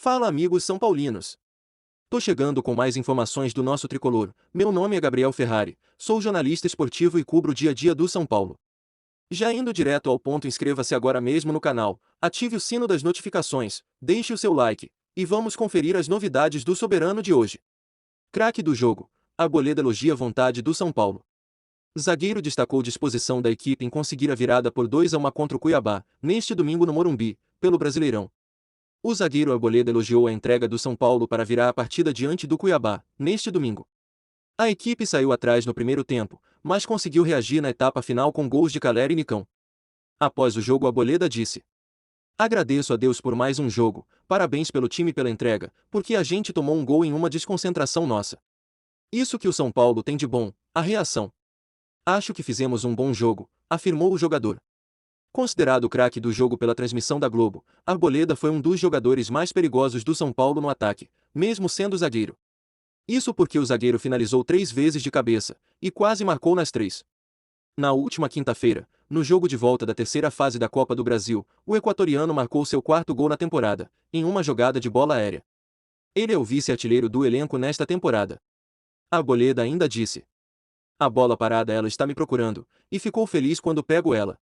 Fala, amigos são paulinos. Tô chegando com mais informações do nosso tricolor. Meu nome é Gabriel Ferrari, sou jornalista esportivo e cubro o dia a dia do São Paulo. Já indo direto ao ponto, inscreva-se agora mesmo no canal, ative o sino das notificações, deixe o seu like, e vamos conferir as novidades do soberano de hoje. Craque do jogo, Arboleda elogia a vontade do São Paulo. Zagueiro destacou disposição da equipe em conseguir a virada por 2-1 contra o Cuiabá, neste domingo no Morumbi, pelo Brasileirão. O zagueiro Arboleda elogiou a entrega do São Paulo para virar a partida diante do Cuiabá, neste domingo. A equipe saiu atrás no primeiro tempo, mas conseguiu reagir na etapa final com gols de Caleri e Nicão. Após o jogo, Arboleda disse: "Agradeço a Deus por mais um jogo, parabéns pelo time e pela entrega, porque a gente tomou um gol em uma desconcentração nossa. Isso que o São Paulo tem de bom, a reação. Acho que fizemos um bom jogo", afirmou o jogador. Considerado o craque do jogo pela transmissão da Globo, Arboleda foi um dos jogadores mais perigosos do São Paulo no ataque, mesmo sendo zagueiro. Isso porque o zagueiro finalizou 3 vezes de cabeça, e quase marcou nas 3. Na última quinta-feira, no jogo de volta da terceira fase da Copa do Brasil, o equatoriano marcou seu quarto gol na temporada, em uma jogada de bola aérea. Ele é o vice-artilheiro do elenco nesta temporada. Arboleda ainda disse: "A bola parada ela está me procurando, e ficou feliz quando pego ela.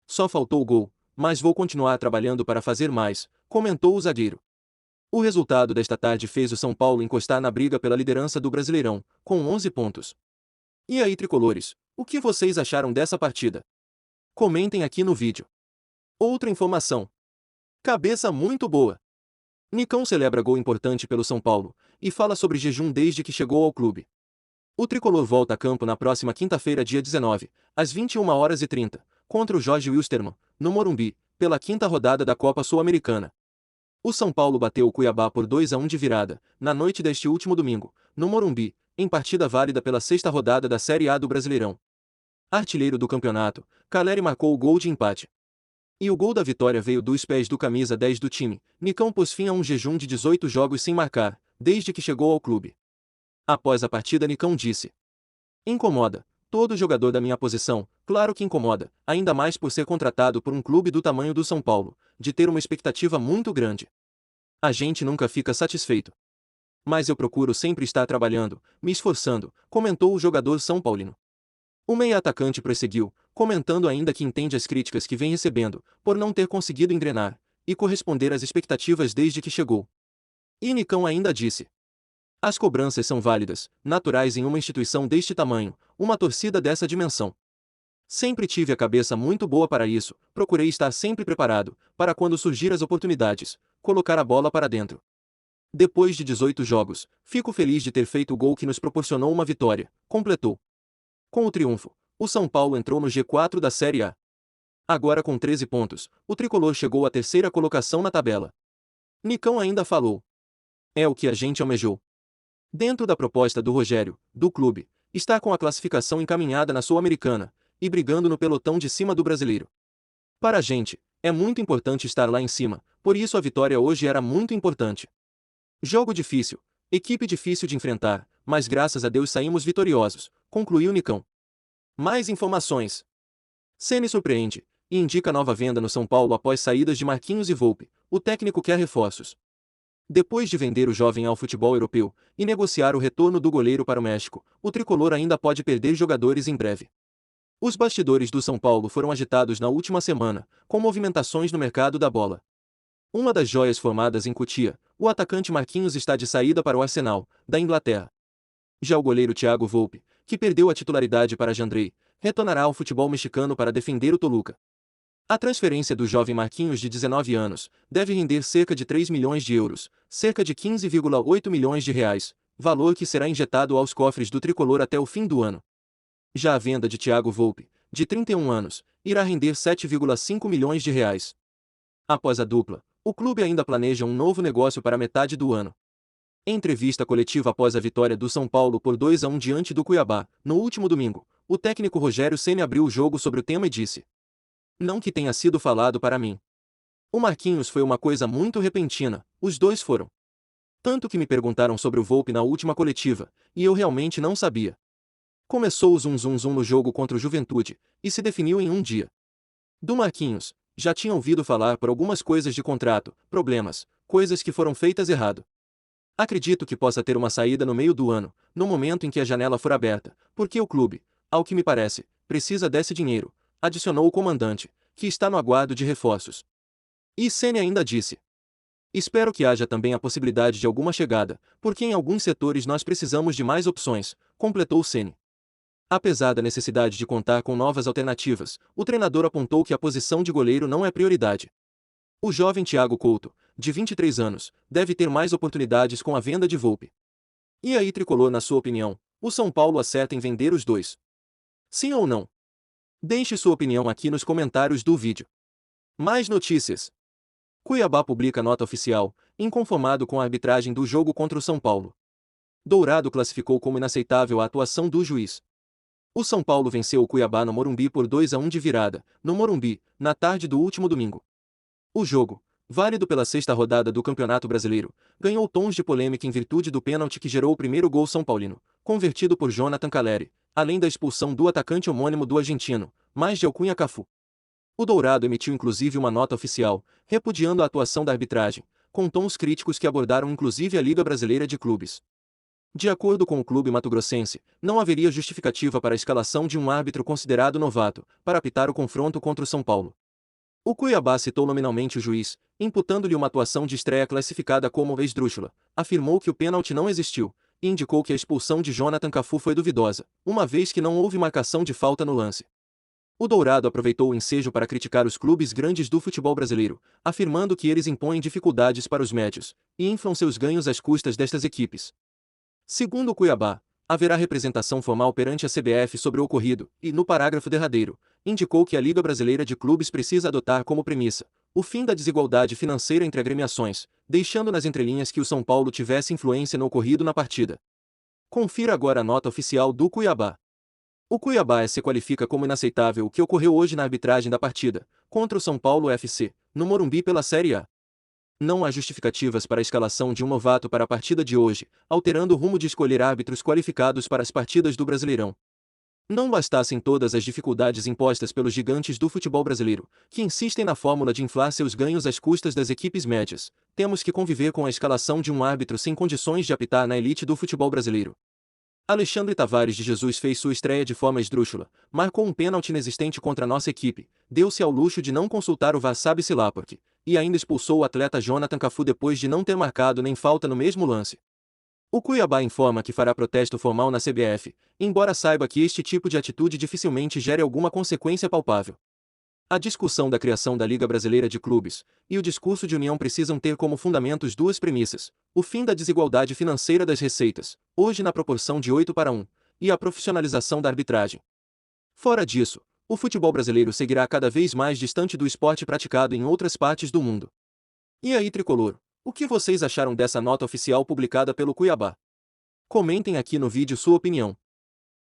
Só faltou o gol, mas vou continuar trabalhando para fazer mais", comentou o zagueiro. O resultado desta tarde fez o São Paulo encostar na briga pela liderança do Brasileirão, com 11 pontos. E aí, tricolores, o que vocês acharam dessa partida? Comentem aqui no vídeo. Outra informação. Cabeça muito boa. Nicão celebra gol importante pelo São Paulo, e fala sobre jejum desde que chegou ao clube. O tricolor volta a campo na próxima quinta-feira, dia 19, às 21h30, contra o Jorge Wilstermann, no Morumbi, pela quinta rodada da Copa Sul-Americana. O São Paulo bateu o Cuiabá por 2-1 de virada, na noite deste último domingo, no Morumbi, em partida válida pela sexta rodada da Série A do Brasileirão. Artilheiro do campeonato, Caleri marcou o gol de empate. E o gol da vitória veio dos pés do camisa 10 do time. Nicão pôs fim a um jejum de 18 jogos sem marcar, desde que chegou ao clube. Após a partida, Nicão disse: "Incomoda. Todo jogador da minha posição, claro que incomoda, ainda mais por ser contratado por um clube do tamanho do São Paulo, de ter uma expectativa muito grande. A gente nunca fica satisfeito. Mas eu procuro sempre estar trabalhando, me esforçando", comentou o jogador são paulino. O meia-atacante prosseguiu, comentando ainda que entende as críticas que vem recebendo, por não ter conseguido engrenar e corresponder às expectativas desde que chegou. E Nicão ainda disse: "As cobranças são válidas, naturais em uma instituição deste tamanho, uma torcida dessa dimensão. Sempre tive a cabeça muito boa para isso, procurei estar sempre preparado, para quando surgir as oportunidades, colocar a bola para dentro. Depois de 18 jogos, fico feliz de ter feito o gol que nos proporcionou uma vitória", completou. Com o triunfo, o São Paulo entrou no G4 da Série A. Agora com 13 pontos, o tricolor chegou à terceira colocação na tabela. Nicão ainda falou: "É o que a gente almejou. Dentro da proposta do Rogério, do clube, está com a classificação encaminhada na Sul-Americana, e brigando no pelotão de cima do brasileiro. Para a gente, é muito importante estar lá em cima, por isso a vitória hoje era muito importante. Jogo difícil, equipe difícil de enfrentar, mas graças a Deus saímos vitoriosos", concluiu Nicão. Mais informações. Ceni surpreende e indica nova venda no São Paulo após saídas de Marquinhos e Volpi. O técnico quer reforços. Depois de vender o jovem ao futebol europeu e negociar o retorno do goleiro para o México, o tricolor ainda pode perder jogadores em breve. Os bastidores do São Paulo foram agitados na última semana, com movimentações no mercado da bola. Uma das joias formadas em Cotia, o atacante Marquinhos está de saída para o Arsenal, da Inglaterra. Já o goleiro Thiago Volpi, que perdeu a titularidade para Jandrei, retornará ao futebol mexicano para defender o Toluca. A transferência do jovem Marquinhos, de 19 anos, deve render cerca de 3 milhões de euros, cerca de 15,8 milhões de reais, valor que será injetado aos cofres do tricolor até o fim do ano. Já a venda de Thiago Volpi, de 31 anos, irá render 7,5 milhões de reais. Após a dupla, o clube ainda planeja um novo negócio para metade do ano. Em entrevista coletiva após a vitória do São Paulo por 2-1 diante do Cuiabá, no último domingo, o técnico Rogério Ceni abriu o jogo sobre o tema e disse: "Não que tenha sido falado para mim. O Marquinhos foi uma coisa muito repentina, os dois foram. Tanto que me perguntaram sobre o Volpi na última coletiva, e eu realmente não sabia. Começou o zum zum zum no jogo contra o Juventude, e se definiu em um dia. Do Marquinhos, já tinha ouvido falar por algumas coisas de contrato, problemas, coisas que foram feitas errado. Acredito que possa ter uma saída no meio do ano, no momento em que a janela for aberta, porque o clube, ao que me parece, precisa desse dinheiro, adicionou o comandante, que está no aguardo de reforços. E Ceni ainda disse: espero que haja também a possibilidade de alguma chegada, porque em alguns setores nós precisamos de mais opções, completou Ceni. Apesar da necessidade de contar com novas alternativas, o treinador apontou que a posição de goleiro não é prioridade. O jovem Thiago Couto, de 23 anos, deve ter mais oportunidades com a venda de Volpi. E aí, tricolor, na sua opinião, o São Paulo acerta em vender os dois? Sim ou não? Deixe sua opinião aqui nos comentários do vídeo. Mais notícias. Cuiabá publica nota oficial, inconformado com a arbitragem do jogo contra o São Paulo. Dourado classificou como inaceitável a atuação do juiz. O São Paulo venceu o Cuiabá no Morumbi por 2-1 de virada, no Morumbi, na tarde do último domingo. O jogo, válido pela sexta rodada do Campeonato Brasileiro, ganhou tons de polêmica em virtude do pênalti que gerou o primeiro gol são paulino, convertido por Jonathan Calleri, além da expulsão do atacante homônimo do argentino, mais de alcunha Cafu. O Dourado emitiu inclusive uma nota oficial, repudiando a atuação da arbitragem, com tons críticos que abordaram inclusive a Liga Brasileira de Clubes. De acordo com o clube mato-grossense, não haveria justificativa para a escalação de um árbitro considerado novato, para apitar o confronto contra o São Paulo. O Cuiabá citou nominalmente o juiz, imputando-lhe uma atuação de estreia classificada como esdrúxula, afirmou que o pênalti não existiu, e indicou que a expulsão de Jonathan Cafu foi duvidosa, uma vez que não houve marcação de falta no lance. O Dourado aproveitou o ensejo para criticar os clubes grandes do futebol brasileiro, afirmando que eles impõem dificuldades para os médios, e inflam seus ganhos às custas destas equipes. Segundo o Cuiabá, haverá representação formal perante a CBF sobre o ocorrido, e, no parágrafo derradeiro, indicou que a Liga Brasileira de Clubes precisa adotar como premissa o fim da desigualdade financeira entre agremiações, deixando nas entrelinhas que o São Paulo tivesse influência no ocorrido na partida. Confira agora a nota oficial do Cuiabá. O Cuiabá se qualifica como inaceitável o que ocorreu hoje na arbitragem da partida, contra o São Paulo FC, no Morumbi pela Série A. Não há justificativas para a escalação de um novato para a partida de hoje, alterando o rumo de escolher árbitros qualificados para as partidas do Brasileirão. Não bastassem todas as dificuldades impostas pelos gigantes do futebol brasileiro, que insistem na fórmula de inflar seus ganhos às custas das equipes médias, temos que conviver com a escalação de um árbitro sem condições de apitar na elite do futebol brasileiro. Alexandre Tavares de Jesus fez sua estreia de forma esdrúxula, marcou um pênalti inexistente contra a nossa equipe, deu-se ao luxo de não consultar o VAR sabe-se lá por quê, e ainda expulsou o atleta Jonathan Cafu depois de não ter marcado nem falta no mesmo lance. O Cuiabá informa que fará protesto formal na CBF, embora saiba que este tipo de atitude dificilmente gere alguma consequência palpável. A discussão da criação da Liga Brasileira de Clubes e o discurso de união precisam ter como fundamentos duas premissas: o fim da desigualdade financeira das receitas, hoje na proporção de 8-1, e a profissionalização da arbitragem. Fora disso, o futebol brasileiro seguirá cada vez mais distante do esporte praticado em outras partes do mundo. E aí, tricolor, o que vocês acharam dessa nota oficial publicada pelo Cuiabá? Comentem aqui no vídeo sua opinião.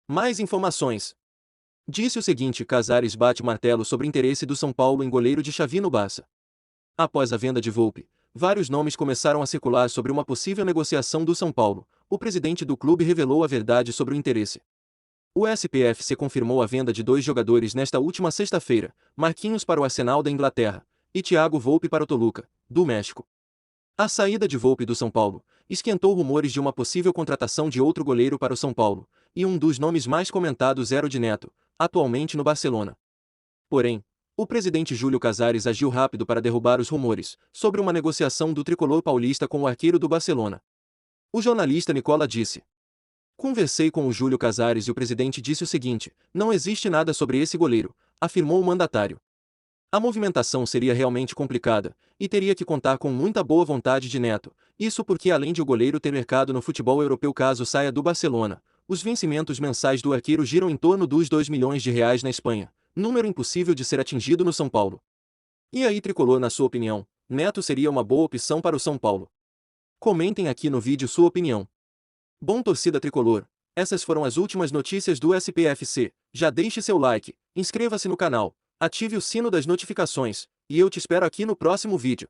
Mais informações. Disse o seguinte: Casares bate martelo sobre interesse do São Paulo em goleiro de Xavi no Barça. Após a venda de Volpi, vários nomes começaram a circular sobre uma possível negociação do São Paulo. O presidente do clube revelou a verdade sobre o interesse. O SPFC confirmou a venda de dois jogadores nesta última sexta-feira, Marquinhos para o Arsenal da Inglaterra, e Thiago Volpi para o Toluca, do México. A saída de Volpi do São Paulo esquentou rumores de uma possível contratação de outro goleiro para o São Paulo, e um dos nomes mais comentados era o de Neto, atualmente no Barcelona. Porém, o presidente Júlio Casares agiu rápido para derrubar os rumores sobre uma negociação do tricolor paulista com o arqueiro do Barcelona. O jornalista Nicola disse: conversei com o Júlio Casares e o presidente disse o seguinte: não existe nada sobre esse goleiro, afirmou o mandatário. A movimentação seria realmente complicada, e teria que contar com muita boa vontade de Neto, isso porque além de o goleiro ter mercado no futebol europeu caso saia do Barcelona, os vencimentos mensais do arqueiro giram em torno dos 2 milhões de reais na Espanha, número impossível de ser atingido no São Paulo. E aí, tricolor, na sua opinião, Neto seria uma boa opção para o São Paulo? Comentem aqui no vídeo sua opinião. Bom, torcida tricolor, essas foram as últimas notícias do SPFC, já deixe seu like, inscreva-se no canal, ative o sino das notificações, e eu te espero aqui no próximo vídeo.